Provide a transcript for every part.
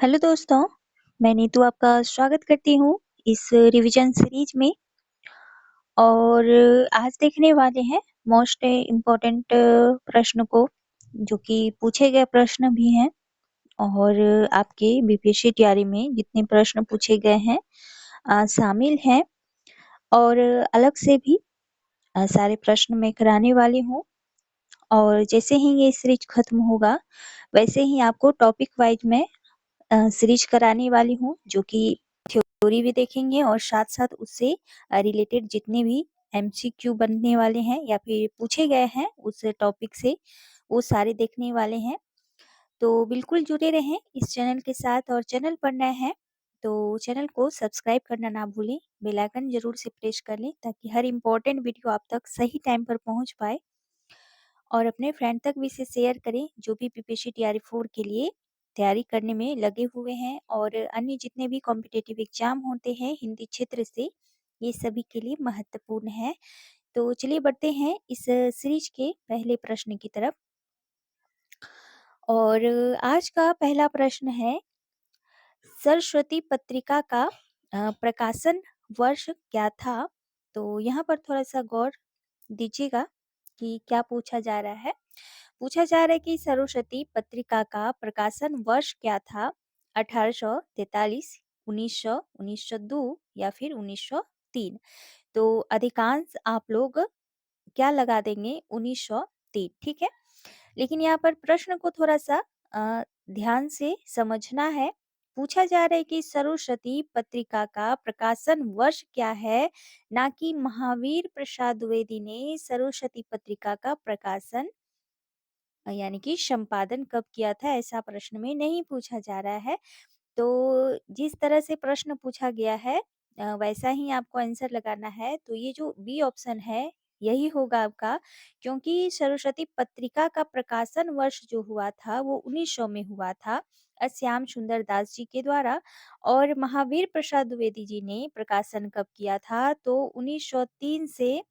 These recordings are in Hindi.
हेलो दोस्तों, मैं नीतू आपका स्वागत करती हूँ इस रिवीजन सीरीज में। और आज देखने वाले हैं मोस्ट इम्पोर्टेंट प्रश्न को, जो कि पूछे गए प्रश्न भी हैं। और आपके बीपीएससी तैयारी में जितने प्रश्न पूछे गए हैं शामिल हैं। और अलग से भी सारे प्रश्न मैं कराने वाली हूँ। और जैसे ही ये सीरीज खत्म होगा, वैसे ही आपको टॉपिक वाइज मैं सीरीज कराने वाली हूँ, जो कि थ्योरी भी देखेंगे और साथ-साथ उससे रिलेटेड जितने भी एमसीक्यू बनने वाले हैं या फिर पूछे गए हैं उस टॉपिक से, वो सारे देखने वाले हैं। तो बिल्कुल जुड़े रहें इस चैनल के साथ, और चैनल पर नए हैं तो चैनल को सब्सक्राइब करना ना भूलें, बेल आइकन ज़रूर से प्रेस कर लें ताकि हर इम्पोर्टेंट वीडियो आप तक सही टाइम पर पहुँच पाए। और अपने फ्रेंड तक भी इसे शेयर करें जो भी पीपीएससी टीआरई 4 के लिए तैयारी करने में लगे हुए हैं, और अन्य जितने भी कॉम्पिटिटिव एग्जाम होते हैं हिंदी क्षेत्र से, ये सभी के लिए महत्वपूर्ण है। तो चलिए बढ़ते हैं इस सीरीज के पहले प्रश्न की तरफ। और आज का पहला प्रश्न है, सरस्वती पत्रिका का प्रकाशन वर्ष क्या था? तो यहाँ पर थोड़ा सा गौर दीजिएगा कि क्या पूछा जा रहा है। पूछा जा रहा है कि सरस्वती पत्रिका का प्रकाशन वर्ष क्या था? 1843, 1900, 1902 या फिर 1903। तो अधिकांश आप लोग क्या लगा देंगे? 1903, ठीक है। लेकिन यहाँ पर प्रश्न को थोड़ा सा ध्यान से समझना है। पूछा जा रहा है कि सरस्वती पत्रिका का प्रकाशन वर्ष क्या है, ना कि महावीर प्रसाद द्विवेदी ने सरस्वती पत्रिका का प्रकाशन यानी कि संपादन कब किया था, ऐसा प्रश्न में नहीं पूछा जा रहा है। तो जिस तरह से प्रश्न पूछा गया है वैसा ही आपको आंसर लगाना है। तो ये जो बी ऑप्शन है यही होगा आपका, क्योंकि सरस्वती पत्रिका का प्रकाशन वर्ष जो हुआ था वो 1900 में हुआ था श्याम सुंदर दास जी के द्वारा। और महावीर प्रसाद द्विवेदी जी ने प्रकाशन कब किया था? तो 1903 से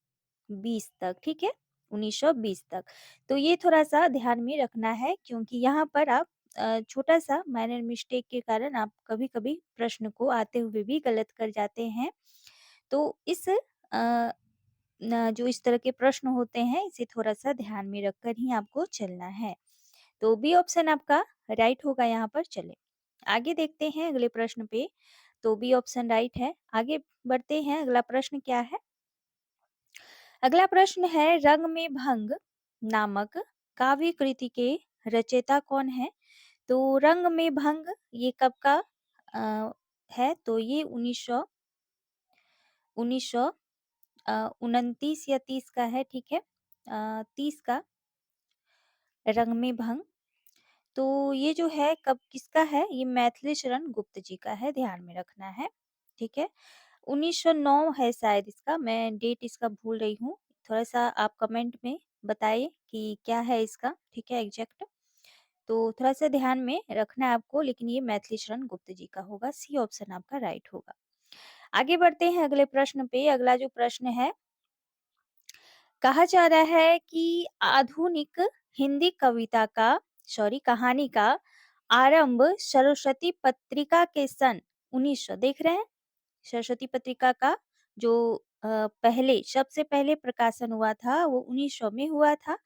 20 तक, ठीक है, 1920 तक। तो ये थोड़ा-सा ध्यान में रखना है, क्योंकि यहाँ पर आप छोटा-सा माइनर मिस्टेक के कारण आप कभी-कभी प्रश्न को आते हुए भी गलत कर जाते हैं। तो इस जो इस तरह के प्रश्न होते हैं, इसे थोड़ा-सा ध्यान में रखकर ही आपको चलना है। तो बी ऑप्शन आपका राइट होगा यहाँ पर। चलें, आगे देखते हैं अगले प्रश्न पे। तो बी ऑप्शन राइट है। आगे बढ़ते हैं, अगला प्रश्न क्या है? अगला प्रश्न है, रंग में भंग नामक काव्य कृति के रचयिता कौन है? तो रंग में भंग ये कब का है? तो ये 1929 या 30 का है, ठीक है, 30 का रंग में भंग। तो ये जो है कब किसका है? ये मैथिली शरण गुप्त जी का है, ध्यान में रखना है, ठीक है। 1909 है शायद इसका, मैं डेट इसका भूल रही हूँ। थोड़ा-सा आप कमेंट में बताइए कि क्या है इसका, ठीक है, एग्ज़ैक्ट। तो थोड़ा-सा ध्यान में रखना है आपको, लेकिन ये मैथिली शरण गुप्त जी का होगा। सी ऑप्शन आपका राइट होगा। आगे बढ़ते हैं अगले प्रश्न पे। अगला जो प्रश्न है, कहा जा रहा है कि आधुनिक हिंदी कहानी का आरंभ सरस्वती पत्रिका के सन 1900, देख रहे हैं? सरस्वती पत्रिका का जो पहले सबसे पहले प्रकाशन हुआ था वो 1900 में हुआ था।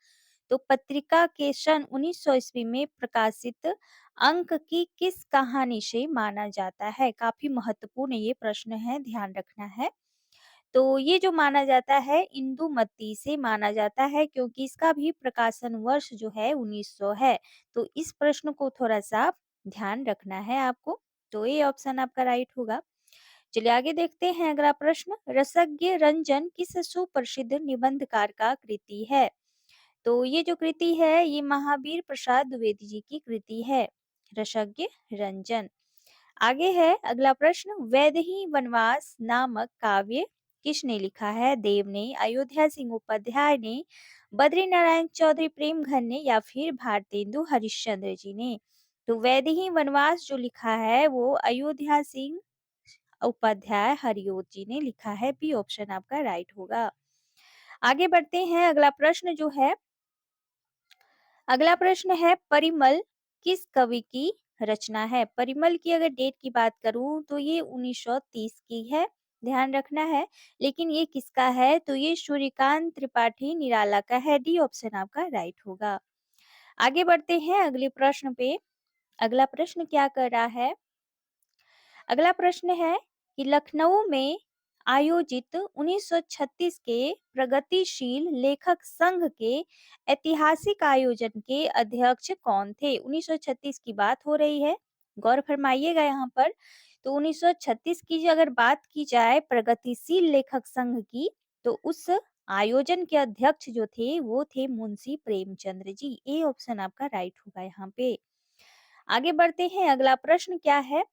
तो पत्रिका के सन 1900 ईस्वी में प्रकाशित अंक की किस कहानी से माना जाता है? काफ़ी महत्वपूर्ण ये प्रश्न है, ध्यान रखना है। तो ये जो माना जाता है इंदुमती से माना जाता है, क्योंकि इसका भी प्रकाशन वर्ष जो है 1900 है। तो इस प्रश्न को थोड़ा-सा ध्यान रखना है आपको। तो ये ऑप्शन आपका राइट होगा। चलिए आगे देखते हैं अगला प्रश्न। रसज्ञ रंजन किस सुप्रसिद्ध निबंधकार का कृति है? तो ये जो कृति है ये महावीर प्रसाद द्विवेदी जी की कृति है, रसज्ञ रंजन। आगे है अगला प्रश्न, वैदेही वनवास नामक काव्य किसने लिखा है? देव ने, अयोध्या सिंह उपाध्याय ने, बद्री नारायण चौधरी प्रेमघर ने, या फिर भारतेंदु हरिश्चंद्र जी ने? तो वैदेही वनवास जो लिखा है वो अयोध्या सिंह उपाध्याय हरिओत जी ने लिखा है। बी ऑप्शन आपका राइट होगा। आगे बढ़ते हैं, अगला प्रश्न जो है, अगला प्रश्न है, परिमल किस कवि की रचना है। परिमल की अगर डेट की बात करूँ तो ये 1930 की है, ध्यान रखना है। लेकिन ये किसका है? तो ये सूर्यकांत त्रिपाठी निराला का है। डी ऑप्शन आपका राइट होगा। आगे बढ़ते हैं अगले प्रश्न पे। अगला प्रश्न क्या कर रहा है? अगला प्रश्न है कि लखनऊ में आयोजित 1936 के प्रगतिशील लेखक संघ के ऐतिहासिक आयोजन के अध्यक्ष कौन थे? 1936 की बात हो रही है, गौर फरमाइएगा यहाँ पर। तो 1936 की अगर बात की जाए प्रगतिशील लेखक संघ की, तो उस आयोजन के अध्यक्ष जो थे वो थे मुंशी प्रेमचंद्र जी। ए ऑप्शन आपका राइट होगा यहाँ पे। आगे बढ़ते हैं, अगला प्रश्न क्या है?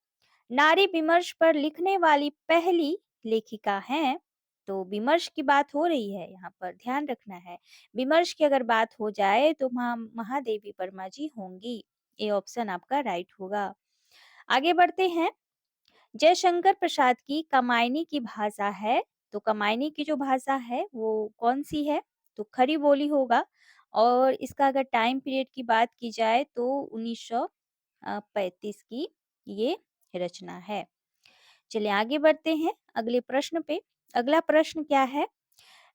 नारी विमर्श पर लिखने वाली पहली लेखिका हैं। तो विमर्श की बात हो रही है, यहाँ पर ध्यान रखना है। विमर्श की अगर बात हो जाए तो महादेवी वर्मा जी होंगी। ये ऑप्शन आपका राइट होगा। आगे बढ़ते हैं, जयशंकर प्रसाद की कमायनी की भाषा है। तो कमायनी की जो भाषा है वो कौन सी है? तो खड़ी बोली होगा। और इसका अगर टाइम पीरियड की बात की जाए तो 1935 की ये रचना है। चलिए आगे बढ़ते हैं अगले प्रश्न पे। अगला प्रश्न क्या है?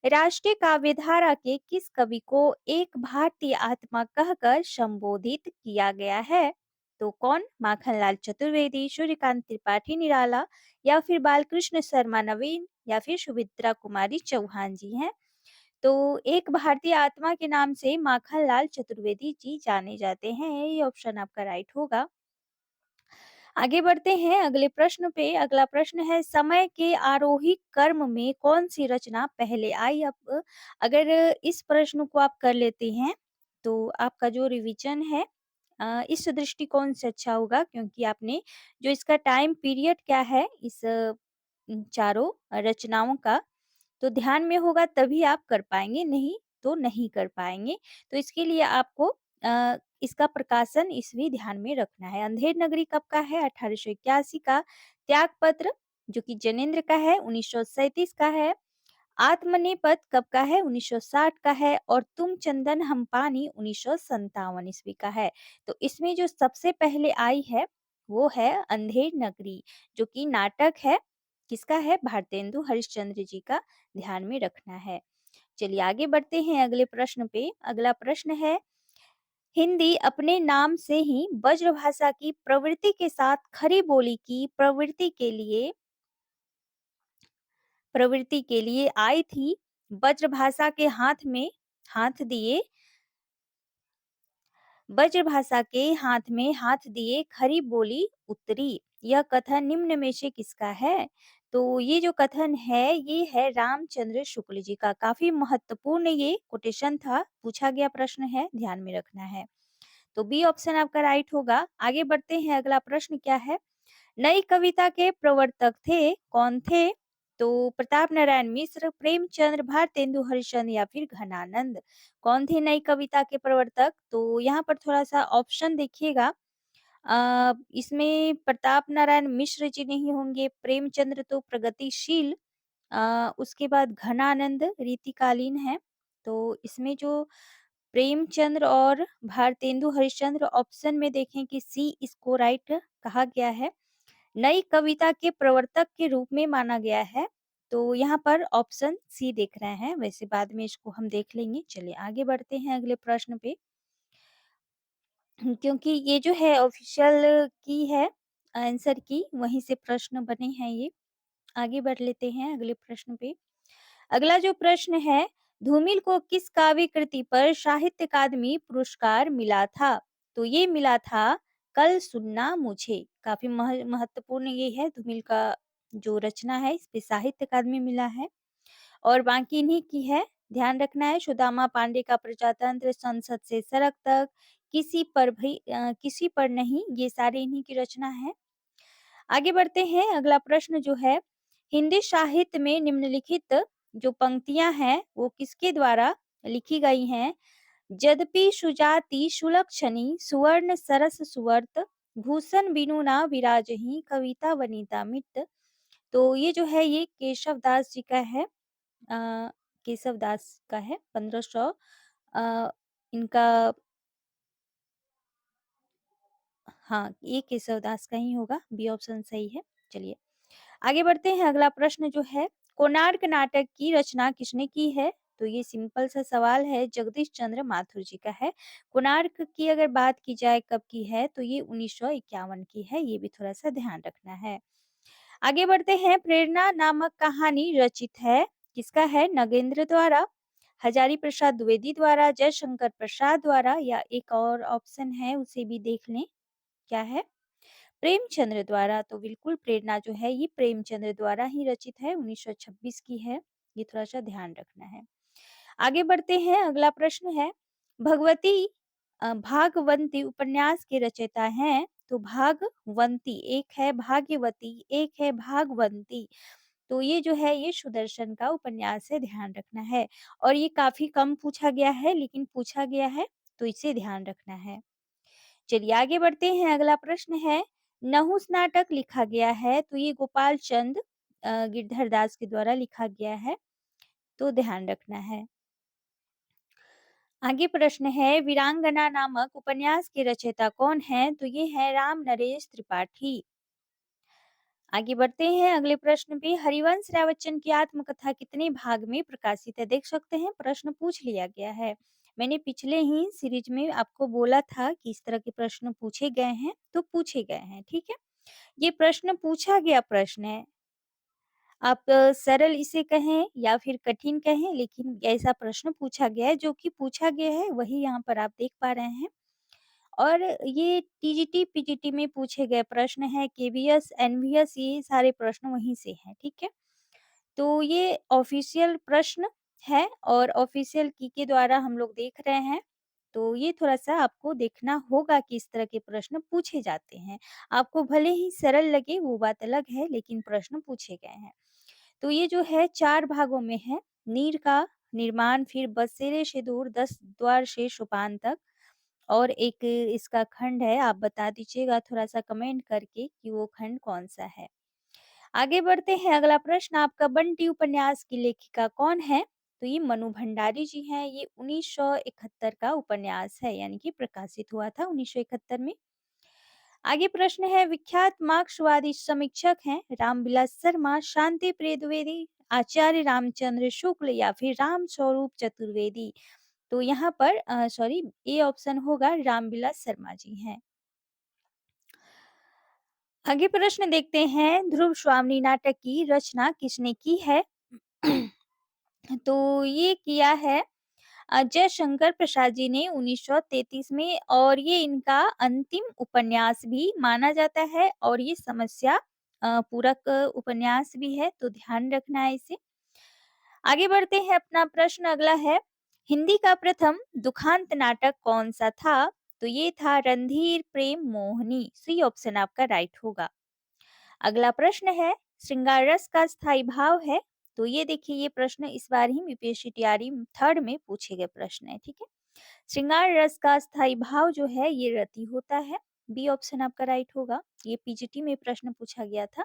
राष्ट्रीय काव्यधारा के किस कवि को एक भारतीय आत्मा कहकर संबोधित किया गया है? तो कौन? माखनलाल चतुर्वेदी, सूर्यकांत त्रिपाठी निराला, या फिर बालकृष्ण शर्मा नवीन, या फिर सुमित्रा कुमारी चौहान जी हैं। तो एक भारतीय आत्मा के नाम से माखनलाल चतुर्वेदी जी जाने जाते हैं। ये ऑप्शन आपका राइट होगा। आगे बढ़ते हैं अगले प्रश्न पे। अगला प्रश्न है, समय के आरोही क्रम में कौन सी रचना पहले आई? अब अगर इस प्रश्न को आप कर लेते हैं तो आपका जो रिवीजन है इस दृष्टिकोण से अच्छा होगा, क्योंकि आपने जो इसका टाइम पीरियड क्या है इस चारों रचनाओं का तो ध्यान में होगा, तभी आप कर पाएंगे, नहीं तो नहीं कर पाएंगे। तो इसके लिए आपको इसका प्रकाशन ईस्वी ध्यान में रखना है। अंधेर नगरी कब का है? 1881 का। त्यागपत्र जो कि जैनेन्द्र का है 1937 का है। आत्मनेपद कब का है? 1960 का है। और तुम चंदन हम पानी 1957 ईस्वी का है। तो इसमें जो सबसे पहले आई है वो है अंधेर नगरी, जो कि नाटक है। किसका है? भारतेंदु हरिश्चंद्र जी का, ध्यान में रखना है। चलिए आगे बढ़ते हैं अगले प्रश्न पे। अगला प्रश्न है, हिंदी अपने नाम से ही ब्रजभाषा की खड़ी बोली की प्रवृत्ति के लिए आई थी। ब्रजभाषा के हाथ में हाथ दिए खरी बोली उतरी। यह कथन निम्न में से किसका है? तो ये जो कथन है ये है रामचंद्र शुक्ल जी का। काफी महत्वपूर्ण ये कोटेशन था, पूछा गया प्रश्न है, ध्यान में रखना है। तो बी ऑप्शन आपका राइट होगा। आगे बढ़ते हैं, अगला प्रश्न क्या है? नई कविता के प्रवर्तक कौन थे? तो प्रताप नारायण मिश्र, प्रेमचंद्र, भारतेंदु हरिश्चंद्र, या फिर घनानंद। कौन थे नई कविता के प्रवर्तक? तो यहाँ पर थोड़ा सा ऑप्शन देखिएगा। इसमें प्रताप नारायण मिश्र जी नहीं होंगे, प्रेमचंद्र तो प्रगतिशील, उसके बाद घनानंद रीतिकालीन है। तो इसमें जो प्रेमचंद्र और भारतेंदु हरिश्चंद्र, ऑप्शन में देखें कि सी इसको राइट कहा गया है, नई कविता के प्रवर्तक के रूप में माना गया है। तो यहाँ पर ऑप्शन सी देख रहे हैं, वैसे बाद में इसको हम देख लेंगे। चलिए आगे बढ़ते हैं अगले प्रश्न पे। क्योंकि ये जो है ऑफिशियल की है आंसर की, वहीं से प्रश्न बने हैं ये। आगे बढ़ लेते हैं अगले प्रश्न पे। अगला जो प्रश्न है, धूमिल को किस काव्य कृति पर साहित्य अकादमी पुरस्कार मिला था? तो ये मिला था कल सुनना मुझे। काफी महत्वपूर्ण ये है, धूमिल का जो रचना है इस पे साहित्य अकादमी मिला है। और बाकी इन्हीं की है, ध्यान रखना है। सुदामा पांडे का प्रजातंत्र, संसद से सड़क तक, किसी पर नहीं, ये सारे इन्हीं की रचना है। आगे बढ़ते हैं, अगला प्रश्न जो है, हिंदी साहित्य में निम्नलिखित जो पंक्तियां हैं वो किसके द्वारा लिखी गई हैं? यद्यपि सुजाति सुलक्षणी सुवर्ण सरस सुवर्त भूषण बिनु ना विराजही कविता वनिता मित। तो ये जो है ये केशव दास जी का है। केशव दास का है 1500 इनका। हाँ, ये केशवदास का ही होगा, बी ऑप्शन सही है। चलिए, आगे बढ़ते हैं। अगला प्रश्न जो है, कोणार्क नाटक की रचना किसने की है? तो ये सिंपल सा सवाल है, जगदीश चंद्र माथुर जी का है। कोणार्क की अगर बात की जाए कब की है, तो ये 1951 की है, ये भी थोड़ा-सा ध्यान रखना है। आगे बढ़ते हैं, प्रेरणा नामक कहानी रचित है, किसका है? नगेंद्र द्वारा, हजारी प्रसाद द्विवेदी द्वारा, जयशंकर प्रसाद द्वारा, या एक और ऑप्शन है उसे भी देख लें, क्या है? प्रेमचंद्र द्वारा। तो बिल्कुल प्रेरणा जो है ये प्रेमचंद्र द्वारा ही रचित है, 1926 की है, ये थोड़ा-सा ध्यान रखना है। आगे बढ़ते हैं, अगला प्रश्न है, भगवती भागवंती उपन्यास के रचयिता हैं? तो भागवंती एक है, भाग्यवती एक है, भागवंती। तो ये जो है ये सुदर्शन का उपन्यास है, ध्यान रखना है। और ये काफ़ी कम पूछा गया है, लेकिन पूछा गया है, तो इसे ध्यान रखना है। चलिए आगे बढ़ते हैं, अगला प्रश्न है, नहुस नाटक लिखा गया है, तो ये गोपाल चंद गिरधर दास के द्वारा लिखा गया है, तो ध्यान रखना है। आगे प्रश्न है, वीरांगना नामक उपन्यास के रचयिता कौन है? तो ये है राम नरेश त्रिपाठी। आगे बढ़ते हैं, अगले प्रश्न पे, हरिवंश राय बच्चन की आत्मकथा कितने भाग में प्रकाशित है? देख सकते हैं प्रश्न पूछ लिया गया है। मैंने पिछले ही सीरीज में आपको बोला था कि इस तरह के प्रश्न पूछे गए हैं, तो पूछे गए हैं, ठीक है। ये प्रश्न पूछा गया प्रश्न है। आप सरल इसे कहें या फिर कठिन कहें, लेकिन ऐसा प्रश्न पूछा गया है, जो कि पूछा गया है वही यहाँ पर आप देख पा रहे हैं। और ये टीजीटी, पीजीटी में पूछे गए प्रश्न हैं, केवीएस, एनवीएस, ये सारे प्रश्न वहीं से हैं, ठीक है। तो ये ऑफिशियल प्रश्न है और ऑफिशियल की के द्वारा हम लोग देख रहे हैं। तो ये थोड़ा-सा आपको देखना होगा कि इस तरह के प्रश्न पूछे जाते हैं। आपको भले ही सरल लगे वो बात अलग है, लेकिन प्रश्न पूछे गए हैं। तो ये जो है 4 भागों में है। नीर का निर्माण, फिर बसेरे से दूर, 10 द्वार से सोपान तक, और एक इसका खंड है, आप बता दीजिएगा थोड़ा-सा कमेंट करके कि वो खंड कौन-सा है। आगे बढ़ते हैं, अगला प्रश्न आपका, बंटी उपन्यास की लेखिका कौन है? तो ये मनु भंडारी जी हैं, ये 1971 का उपन्यास है, यानी कि प्रकाशित हुआ था 1971 में। आगे प्रश्न है, विख्यात मार्क्सवादी समीक्षक हैं रामविलास शर्मा, शांति प्रिय द्विवेदी, आचार्य रामचंद्र शुक्ल, या फिर राम स्वरूप चतुर्वेदी। तो यहाँ पर सॉरी, ए ऑप्शन होगा, रामविलास शर्मा जी हैं। आगे प्रश्न देखते हैं, ध्रुव स्वामिनी नाटक की रचना किसने की है? तो ये किया है जयशंकर प्रसाद जी ने 1933 में, और ये इनका अंतिम उपन्यास भी माना जाता है, और ये समस्या पूरक उपन्यास भी है, तो ध्यान रखना है इसे। आगे बढ़ते हैं, अपना प्रश्न अगला है, हिंदी का प्रथम दुखांत नाटक कौन सा था? तो ये था रणधीर प्रेम मोहिनी, सी ऑप्शन आपका राइट होगा। अगला प्रश्न है, श्रृंगार रस का स्थायी भाव है? तो ये देखिए, ये प्रश्न इस बार ही बीपीएससी टीआरई थर्ड में पूछे गए प्रश्न है, ठीक है। श्रृंगार रस का स्थायी भाव जो है ये रति होता है, बी ऑप्शन आपका राइट होगा। ये पीजीटी में प्रश्न पूछा गया था।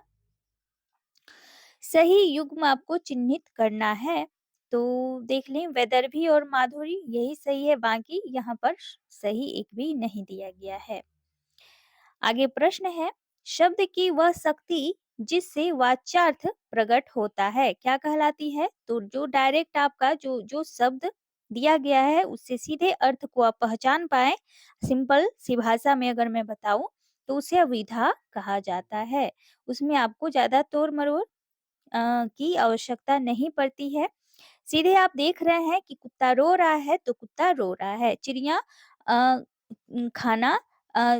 सही युग्म आपको चिन्हित करना है, तो देख लें, वैदर्भी और माधुरी यही सही है, बाकी यहाँ पर सही एक भी नहीं दिया गया है। आगे प्रश्न है, शब्द की वह शक्ति जिससे वाच्यार्थ प्रकट होता है क्या कहलाती है? तो जो डायरेक्ट आपका जो जो शब्द दिया गया है उससे सीधे अर्थ को आप पहचान पाए, सिंपल सी भाषा में अगर मैं बताऊं, तो उसे अविधा कहा जाता है। उसमें आपको ज्यादा तोड़ मरोड़ की आवश्यकता नहीं पड़ती है। सीधे आप देख रहे हैं कि कुत्ता रो रहा है, तो कुत्ता रो रहा है। चिड़िया खाना अ,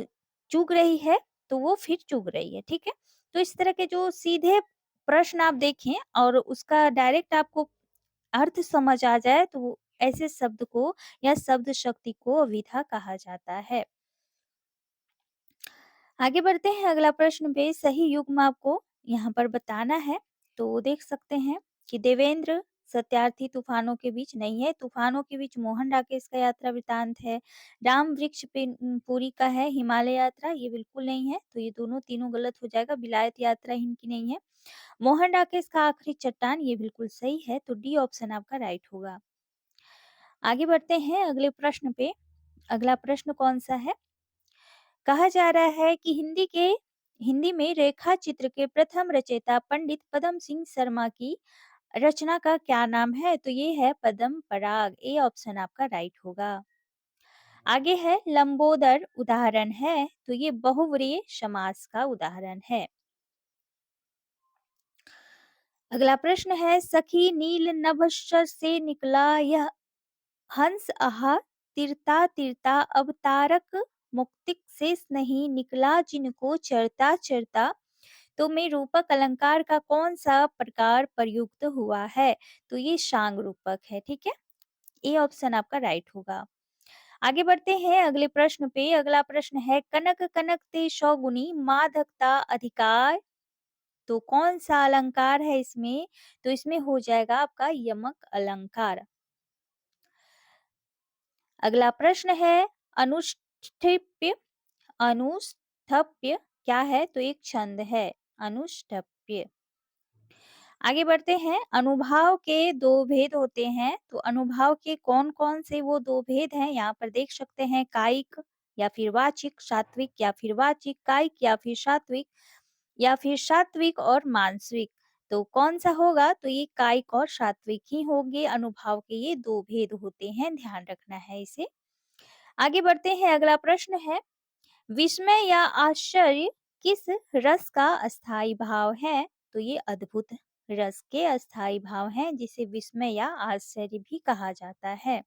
चुग रही है, तो वो फिर चुग रही है, ठीक है? तो इस तरह के जो सीधे प्रश्न आप देखें और उसका डायरेक्ट आपको अर्थ समझ आ जाए, तो वो ऐसे शब्द को या शब्द शक्ति को अविधा कहा जाता है। आगे बढ़ते हैं, अगला प्रश्न पे सही युग्म आपको यहाँ पर बताना है। तो देख सकते हैं कि देवेंद्र सत्यार्थी तूफानों के बीच नहीं है, तूफानों के बीच मोहन राकेश का यात्रा वृतांत है। राम वृक्ष पे पुरी का है, हिमालय यात्रा ये बिल्कुल नहीं है, तो ये दोनों तीनों गलत हो जाएगा। विलायत यात्रा इनकी नहीं है। मोहन राकेश का आखिरी चट्टान ये बिल्कुल सही है, तो डी ऑप्शन आपका राइट होगा। आगे बढ़ते हैं अगले प्रश्न पे। अगला प्रश्न कौन सा है? कहा जा रहा है कि हिंदी में रेखा चित्र के प्रथम रचयिता पंडित पदम सिंह शर्मा की रचना का क्या नाम है? तो ये है पद्म पराग। ए ऑप्शन आपका राइट होगा। आगे है लंबोदर उदाहरण है, तो ये बहुव्रीहि समास का उदाहरण है। अगला प्रश्न है सखी नील नभ से निकला यह हंस आहा तिरता तिरता अब तारक मुक्तिक शेष नहीं निकला जिनको चरता चरता। तो में रूपक अलंकार का कौन सा प्रकार प्रयुक्त हुआ है? तो ये शांग रूपक है। ठीक है, ए ऑप्शन आपका राइट होगा। आगे बढ़ते हैं अगले प्रश्न पे। अगला प्रश्न है कनक कनक ते शौगुनी माधकता अधिकार। तो कौन सा अलंकार है इसमें? तो इसमें हो जाएगा आपका यमक अलंकार। अगला प्रश्न है अनुष्ठिप्य। अनुष्ठप्य क्या है? तो एक छंद है अनुष्ठप्य। आगे बढ़ते हैं। अनुभाव के दो भेद होते हैं, तो अनुभाव के कौन कौन से वो दो भेद हैं यहाँ पर देख सकते हैं। कायिक या फिर वाचिक, सात्विक या फिर वाचिक, कायिक या फिर सात्विक, या फिर सात्विक और मानसिक। तो कौन सा होगा? तो ये कायिक और सात्विक ही होंगे। अनुभाव के ये दो भेद होते हैं, ध्यान रखना है इसे। आगे बढ़ते हैं। अगला प्रश्न है विस्मय या आश्चर्य किस रस का अस्थाई भाव है? तो ये अद्भुत रस के अस्थाई भाव हैं, जिसे विस्मय या आश्चर्य भी कहा जाता है।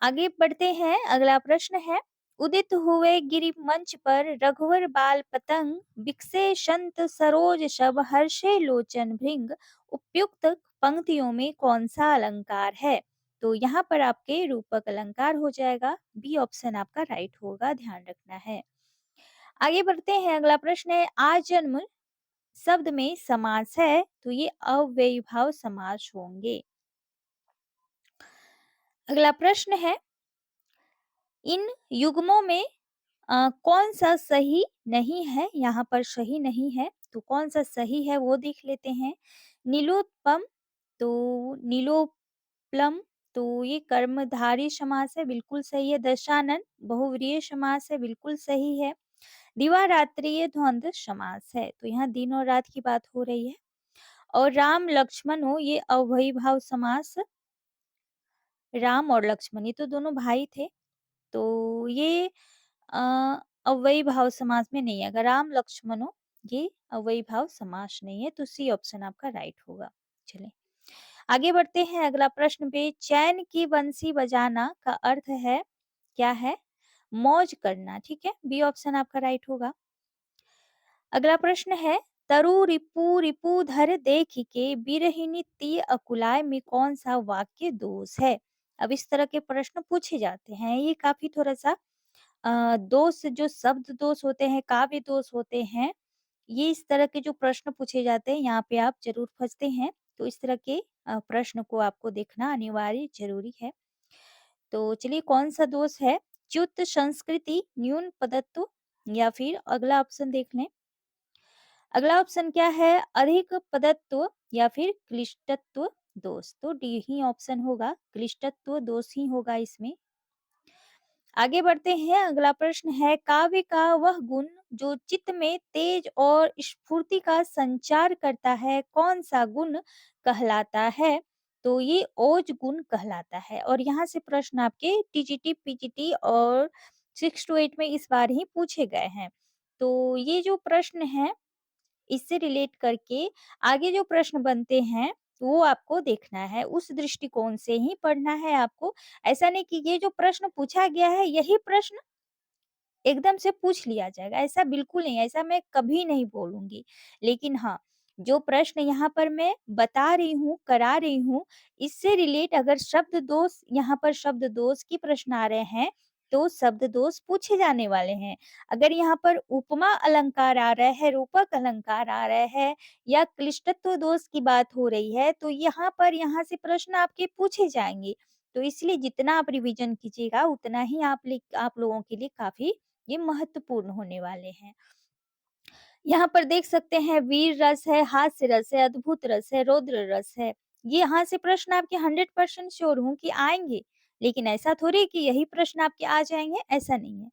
आगे बढ़ते हैं। अगला प्रश्न है उदित हुए गिरि मंच पर रघुवर बाल पतंग बिकसे संत सरोज शब हर्षे लोचन भृंग। उपयुक्त पंक्तियों में कौन सा अलंकार है? तो यहाँ पर आपके रूपक अलंकार हो जाएगा। बी ऑप्शन आपका राइट होगा, ध्यान रखना है। आगे बढ़ते हैं। अगला प्रश्न है आजन्म शब्द में समास है, तो ये अव्ययी भाव समास होंगे। अगला प्रश्न है इन युग्मों में कौन सा सही नहीं है? यहाँ पर सही नहीं है, तो कौन सा सही है वो देख लेते हैं। नीलोत्पम, तो नीलोप्लम, तो ये कर्मधारी समास है, बिल्कुल सही है। दशानन बहुव्रीहि समास है, बिल्कुल सही है। दिवारात्रि ये द्वंद्व समास है, तो यहाँ दिन और रात की बात हो रही है। और राम लक्ष्मण हो ये अव्ययी भाव समास। राम और लक्ष्मण ये तो दोनों भाई थे, तो ये अ, अव्ययी भाव समास में नहीं है। अगर राम लक्ष्मण हो ये अव्ययी भाव समास नहीं है, तो सी ऑप्शन आपका राइट होगा। चलिए आगे बढ़ते हैं। अगला प्रश्न पे चैन की बंसी बजाना का अर्थ है क्या है? मौज करना। ठीक है, बी ऑप्शन आपका राइट होगा। अगला प्रश्न है तरु रिपु रिपुधर देख के बिरहिनी ती अकुलाय में कौन सा वाक्य दोष है? अब इस तरह के प्रश्न पूछे जाते हैं। ये काफी थोड़ा सा दोष, जो शब्द दोष होते हैं, काव्य दोष होते हैं, ये इस तरह के जो प्रश्न पूछे जाते हैं यहाँ पे आप जरूर फंसते हैं। तो इस तरह के प्रश्न को आपको देखना अनिवार्य जरूरी है। तो चलिए कौन सा दोष है? च्युत संस्कृति, न्यून पदत्व, या फिर अगला ऑप्शन देख लें। अगला ऑप्शन क्या है? अधिक पदत्व या फिर क्लिष्टत्व दोष। तो डी ही ऑप्शन होगा, क्लिष्टत्व दोष ही होगा इसमें। आगे बढ़ते हैं। अगला प्रश्न है काव्य का वह गुण जो चित्त में तेज और स्फूर्ति का संचार करता है, कौन सा गुण कहलाता है? तो ये ओज गुण कहलाता है। और यहाँ से प्रश्न आपके टीजीटी पीजीटी और 6 to 8 में इस बार ही पूछे गए हैं। तो ये जो प्रश्न है इससे रिलेट करके आगे जो प्रश्न बनते हैं वो आपको देखना है, उस दृष्टिकोण से ही पढ़ना है आपको। ऐसा नहीं कि ये जो प्रश्न पूछा गया है यही प्रश्न एकदम से पूछ लिया जाएगा, ऐसा बिल्कुल नहीं, ऐसा मैं कभी नहीं बोलूंगी। लेकिन हाँ, जो प्रश्न यहाँ पर मैं बता रही हूँ, करा रही हूँ, इससे रिलेट अगर शब्द दोष, यहाँ पर शब्द दोष की प्रश्न आ रहे हैं तो शब्द दोष पूछे जाने वाले हैं। अगर यहाँ पर उपमा अलंकार आ रहा है, रूपक अलंकार आ रहा है, या क्लिष्टत्व दोष की बात हो रही है, तो यहाँ से प्रश्न आपके पूछे जाएंगे। तो इसलिए जितना आप रिवीजन कीजिएगा उतना ही आप लोगों के लिए काफी ये महत्वपूर्ण होने वाले हैं। यहाँ पर देख सकते हैं वीर रस है, हास्य रस है, अद्भुत रस है, रौद्र रस है। ये यहाँ से प्रश्न आपके 100% श्योर हूँ कि आएंगे, लेकिन ऐसा थोड़ी कि यही प्रश्न आपके आ जाएंगे, ऐसा नहीं है।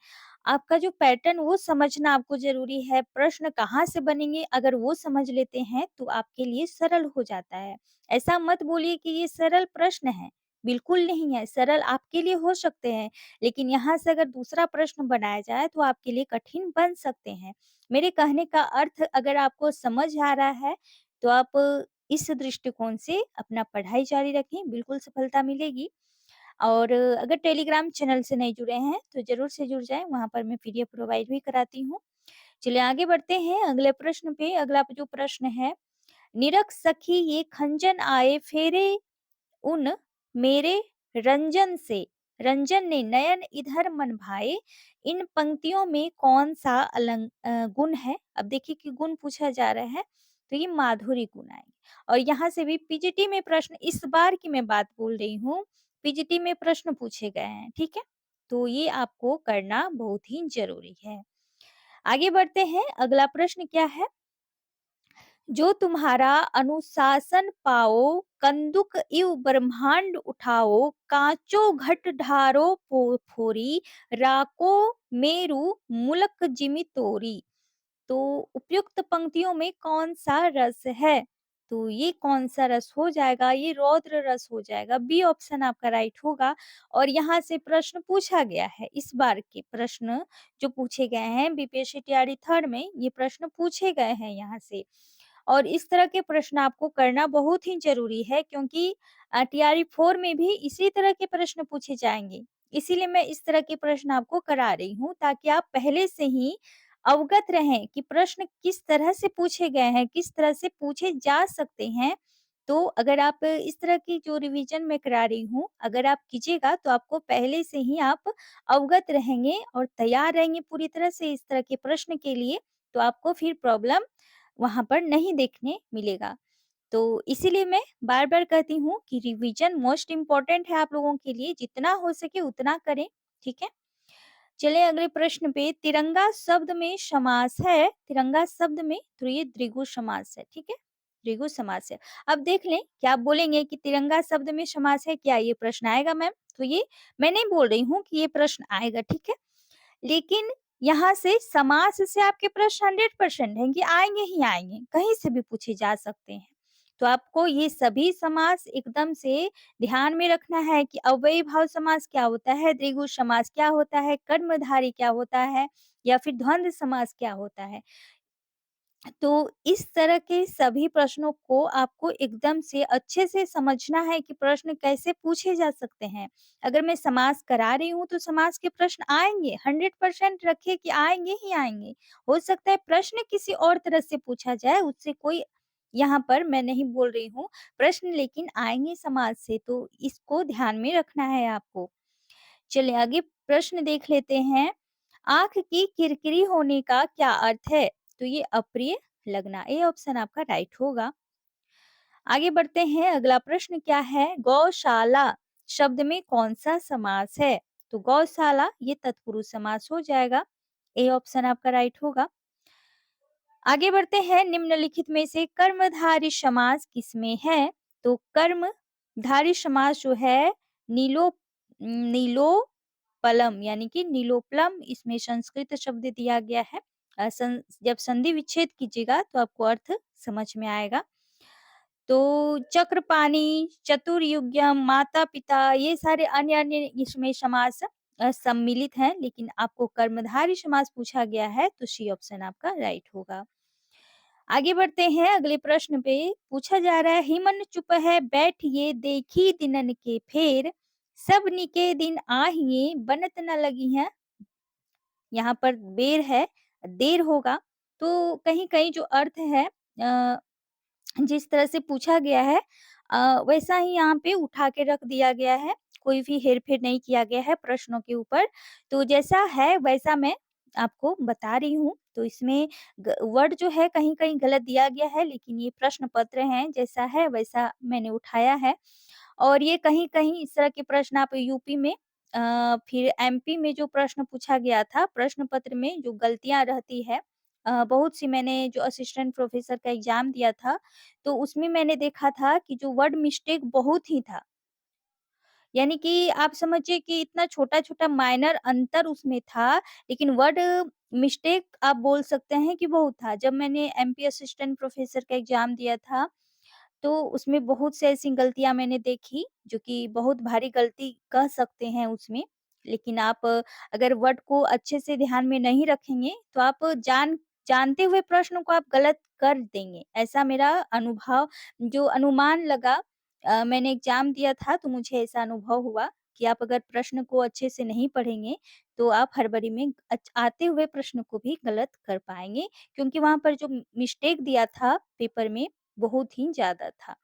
आपका जो पैटर्न वो समझना आपको ज़रूरी है, प्रश्न कहाँ से बनेंगे अगर वो समझ लेते हैं तो आपके लिए सरल हो जाता है। ऐसा मत बोलिए कि ये सरल प्रश्न है, बिल्कुल नहीं है, सरल आपके लिए हो सकते हैं, लेकिन यहाँ से अगर दूसरा प्रश्न बनाया जाए तो आपके लिए कठिन बन सकते हैं। मेरे कहने का अर्थ अगर आपको समझ आ रहा है, तो आप इस दृष्टिकोण से अपना पढ़ाई जारी रखें, बिल्कुल सफलता मिलेगी। और अगर टेलीग्राम चैनल से नहीं जुड़े हैं, तो ज़रूर से जुड़ जाएँ, वहाँ पर मैं पीडीएफ प्रोवाइड भी कराती हूँ। चलिए आगे बढ़ते हैं अगले प्रश्न पे, अगला जो प्रश्न है, निरख सखी ये खंजन आए फेरे उन मेरे रंजन से, रंजन ने नयन इधर मन भाए, इन पंक्तियों में कौन-सा गुण है? अब देखिए कि गुण पूछा जा रहा है, तो ये माधुरी गुण आएँगे। और यहाँ से भी पीजीटी में प्रश्न इस बार की मैं बात बोल रही हूँ, पीजीटी में प्रश्न पूछे गए हैं, ठीक है? तो ये आपको करना बहुत ही ज़रूरी है। आगे बढ़ते हैं, अगला प्रश्न क्या है? जो तुम्हारा अनुशासन पाओ, कंदुक इव ब्रह्मांड उठाओ, कांचो घट ढारो फोरी, राको मेरु मुलक जिमि तोरी। तो उपयुक्त पंक्तियों में कौन-सा रस है? तो ये कौन-सा रस हो जाएगा? ये रौद्र रस हो जाएगा। बी ऑप्शन आपका राइट होगा और यहाँ से प्रश्न पूछा गया है। इस बार के प्रश्न जो पूछे गए हैं बीपीएससी टीआरई थर्ड में, ये प्रश्न पूछे गए हैं यहाँ से। और इस तरह के प्रश्न आपको करना बहुत ही ज़रूरी है क्योंकि टीआरई 4 में भी इसी तरह के प्रश्न पूछे जाएँगे। इसीलिए मैं इस तरह के प्रश्न आपको करा रही हूँ ताकि आप पहले से ही अवगत रहें कि प्रश्न किस तरह से पूछे गए हैं, किस तरह से पूछे जा सकते हैं। तो अगर आप इस तरह की जो रिवीजन मैं करा रही हूँ, अगर आप कीजिएगा तो आपको पहले से ही आप अवगत रहेंगे और तैयार रहेंगे पूरी तरह से इस तरह के प्रश्न के लिए, तो आपको फिर प्रॉब्लम वहाँ पर नहीं देखने मिलेगा। तो इसीलिए मैं बार-बार कहती हूँ कि रिवीजन मोस्ट इम्पोर्टेंट है आप लोगों के लिए, जितना हो सके उतना करें, ठीक है? चलिए अगले प्रश्न पे, तिरंगा शब्द में समास है, तिरंगा शब्द में तो ये द्विगु समास है, ठीक है? द्विगु समास है। अब देख लें, क्या आप बोलेंगे कि तिरंगा शब्द में समास है क्या? ये प्रश्न आएगा मैम? तो ये मैं नहीं बोल रही हूँ कि ये प्रश्न आएगा, ठीक है? लेकिन यहाँ से समास से आपके प्रश्न 100% हैं कि आएँगे ही आएँगे, कहीं से भी पूछे जा सकते हैं। तो आपको ये सभी समास एकदम से ध्यान में रखना है कि अव्ययी भाव समास क्या होता है, द्विगु समास क्या होता है, कर्मधारय क्या होता है या फिर द्वंद्व समास क्या होता है। तो इस तरह के सभी प्रश्नों को आपको एकदम से अच्छे से समझना है कि प्रश्न कैसे पूछे जा सकते हैं। अगर मैं समास करा रही हूँ तो समास के प्रश्न आएँगे, 100% रखिए कि आएँगे ही आएँगे। हो सकता है प्रश्न किसी और तरह से पूछा जाए, उससे कोई यहाँ पर मैं नहीं बोल रही हूँ, प्रश्न लेकिन आएँगे समास से, तो इसको ध्यान में रखना है आपको। चलिए आगे प्रश्न देख लेते हैं। आँख की किरकिरी होने का क्या अर्थ है? तो ये अप्रिय लगना, ये ऑप्शन आपका राइट होगा। आगे बढ़ते हैं, अगला प्रश्न क्या है? गौशाला शब्द में कौन-सा समास है? तो गौशाला ये तत्पुरुष समास हो जाएगा। ए ऑप्शन आपका राइट होगा। आगे बढ़ते हैं, निम्नलिखित में से कर्मधारय समास किसमें है? तो कर्मधारय समास जो है नीलो नीलोपलम यानी कि नीलोपलम, इसमें संस्कृत शब्द दिया गया है। जब संधि विच्छेद कीजिएगा तो आपको अर्थ समझ में आएगा। तो चक्रपाणि, चतुर्युग्यम, माता-पिता ये सारे अन्य-अन्य इसमें समास सम्मिलित हैं, लेकिन आपको कर्मधारय समास पूछा गया है तो सी ऑप्शन आपका राइट होगा। आगे बढ़ते हैं, अगले प्रश्न पे पूछा जा रहा है, "हिमन चुप है बैठिए देखी दिनन के फेर, सब निके दिन आहिए बनत न लगी हैं।" यहाँ पर बेर है, देर होगा। तो कहीं-कहीं जो अर्थ है जिस तरह से पूछा गया है वैसा ही यहाँ पे उठा के रख दिया गया है। कोई भी हेर-फेर नहीं किया गया है प्रश्नों के ऊपर। तो जैसा है वैसा मैं आपको बता रही हूँ। तो इसमें वर्ड जो है कहीं-कहीं गलत दिया गया है, लेकिन ये प्रश्न पत्र हैं, जैसा है वैसा मैंने उठाया है। और ये कहीं-कहीं इस तरह के प्रश्न आप यूपी में फिर एमपी में जो प्रश्न पूछा गया था, प्रश्न पत्र में जो गलतियाँ रहती है बहुत सी, मैंने जो असिस्टेंट प्रोफ़ेसर का एग्ज़ाम दिया था, तो उसमें मैंने देखा था कि जो वर्ड मिस्टेक बहुत ही था। यानी कि आप समझिए कि इतना छोटा-छोटा माइनर अंतर उसमें था, लेकिन वर्ड मिस्टेक आप बोल सकते हैं कि बहुत था। जब मैंने एमपी असिस्टेंट प्रोफ़ेसर का एग्ज़ाम दिया था, तो उसमें बहुत से ऐसी गलतियाँ मैंने देखी, जो कि बहुत भारी गलती कह सकते हैं उसमें। लेकिन आप अगर वर्ड को अच्छे से ध्यान में नहीं रखेंगे, तो आप जानते हुए प्रश्न को आप गलत कर देंगे। ऐसा मेरा अनुभव जो अनुमान लगा मैंने एग्ज़ाम दिया था, तो मुझे ऐसा अनुभव हुआ कि आप अगर प्रश्न को अच्छे से नहीं पढ़ेंगे, तो आप हड़बड़ी में आते हुए प्रश्न को भी गलत कर पाएँगे, क्योंकि वहाँ पर जो मिस्टेक दिया था पेपर में, बहुत ही ज़्यादा था।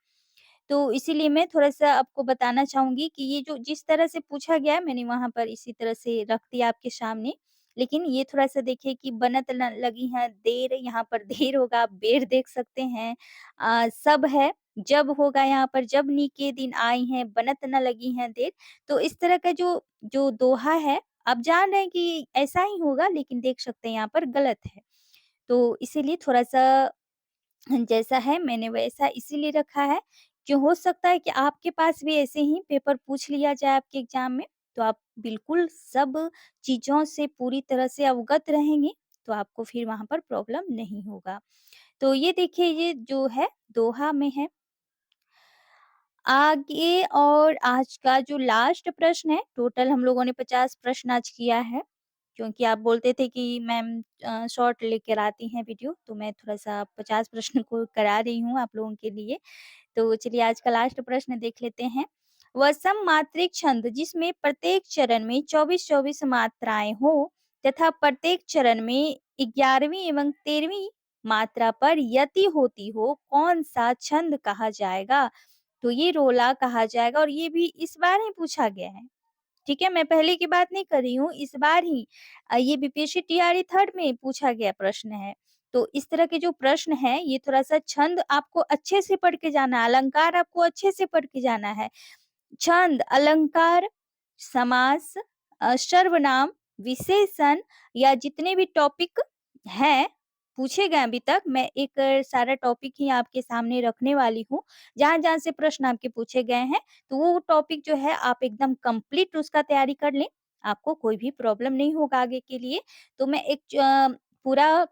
तो इसीलिए मैं थोड़ा-सा आपको बताना चाहूँगी कि ये जो जिस तरह से पूछा गया है, मैंने वहाँ पर इसी तरह से रख दिया आपके सामने। लेकिन ये थोड़ा-सा देखिए कि बनत ल लगी है देर, यहाँ पर देर होगा, आप बेर देख सकते हैं। सब है, जब होगा यहाँ पर जबनी के दिन आई हैं, बनत न लगी हैं देर। तो इस तरह का जो जो दोहा है, आप जान रहे हैं कि ऐसा ही होगा, लेकिन देख सकते हैं यहाँ पर गलत है। तो इसीलिए थोड़ा-सा जैसा है मैंने वैसा इसीलिए रखा है कि हो सकता है कि आपके पास भी ऐसे ही पेपर पूछ लिया जाए आपके एग्ज़ाम में, तो आप बिल्कुल सब चीज़ों से पूरी तरह से अवगत रहेंगे, तो आपको फिर वहाँ पर प्रॉब्लम नहीं होगा। तो ये देखिए ये जो है दोहा में है। आगे और आज का जो लास्ट प्रश्न है, टोटल हम लोगों ने 50 प्रश्न आज किया है, क्योंकि आप बोलते थे कि मैम शॉर्ट लेकर आती हैं वीडियो, तो मैं थोड़ा-सा 50 प्रश्न को करा रही हूँ आप लोगों के लिए। तो चलिए आज का लास्ट प्रश्न देख लेते हैं। वह सममात्रिक छंद जिसमें प्रत्येक चरण में 24-24 मात्राएँ हों तथा प्रत्येक चरण में 11वीं एवं 13वीं मात्रा पर यति होती हो, कौन-सा छंद कहा जाएगा? तो ये रोला कहा जाएगा और ये भी इस बार ही पूछा गया है। ठीक है? मैं पहले की बात नहीं कर रही हूँ, इस बार ही ये बीपीएससी टीआरई 3rd में पूछा गया प्रश्न है। तो इस तरह के जो प्रश्न हैं, ये थोड़ा-सा छंद आपको अच्छे से पढ़ के जाना है, अलंकार आपको अच्छे से पढ़ के जाना है। छंद, अलंकार, समास सर्वनाम, विशेषण या जितने भी टॉपिक हैं, पूछे गए अभी तक, मैं एक सारा टॉपिक ही आपके सामने रखने वाली हूँ। जहाँ-जहाँ से प्रश्न आपके पूछे गए हैं, तो वो टॉपिक जो है आप एकदम कंप्लीट उसका तैयारी कर लें, आपको कोई भी प्रॉब्लम नहीं होगा आगे के लिए। तो मैं एक पूरा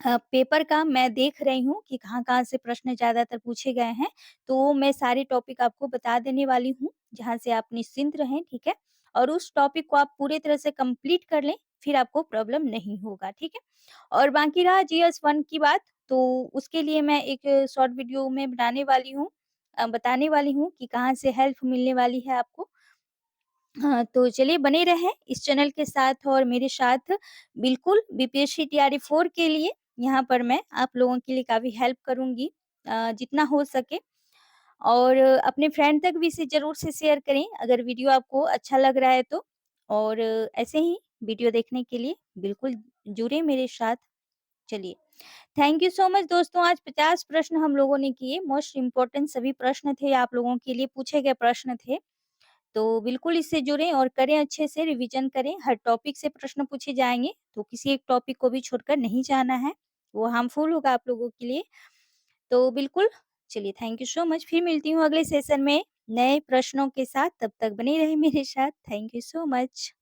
पेपर का मैं देख रही हूँ कि कहाँ-कहाँ से प्रश्न ज़्यादातर पूछे गए हैं, तो मैं सारे टॉपिक आपको बता देने वाली हूँ, जहाँ से आप निश्चिंत रहें, ठीक है? और उस टॉपिक को आप पूरे तरह से कंप्लीट कर लें, फिर आपको प्रॉब्लम नहीं होगा, ठीक है? और बाकी रहा जीएस 1 की बात, तो उसके लिए मैं एक शॉर्ट वीडियो में बनाने वाली हूँ बताने वाली हूँ कि कहाँ से हेल्प मिलने वाली है आपको। हाँ, तो चलिए बने रहें इस चैनल के साथ और मेरे साथ बिल्कुल बीपीएससी तैयारी 4 के लिए यहाँ पर मैं आप लोगों के लिए काफ़ी हेल्प करूँगी जितना हो सके और अपने फ्रेंड तक भी इसे ज़रूर से शेयर करें अगर वीडियो आपको अच्छा लग रहा है तो। और ऐसे ही वीडियो देखने के लिए बिल्कुल जुड़े मेरे साथ। चलिए, थैंक यू सो मच दोस्तों आज 50 प्रश्न हम लोगों ने किए, मोस्ट इम्पोर्टेंट सभी प्रश्न थे आप लोगों के लिए पूछे गए प्रश्न थे। तो बिल्कुल इससे जुड़ें और करें अच्छे से रिवीजन करें, हर टॉपिक से प्रश्न पूछे जाएँगे, तो किसी एक टॉपिक को भी छोड़कर नहीं जाना है, वो हार्मफुल होगा आप लोगों के लिए। तो बिल्कुल, चलिए थैंक यू सो मच फिर मिलती हूँ अगले सेशन में नए प्रश्नों के साथ, तब तक बने रहें मेरे साथ। Thank you so much.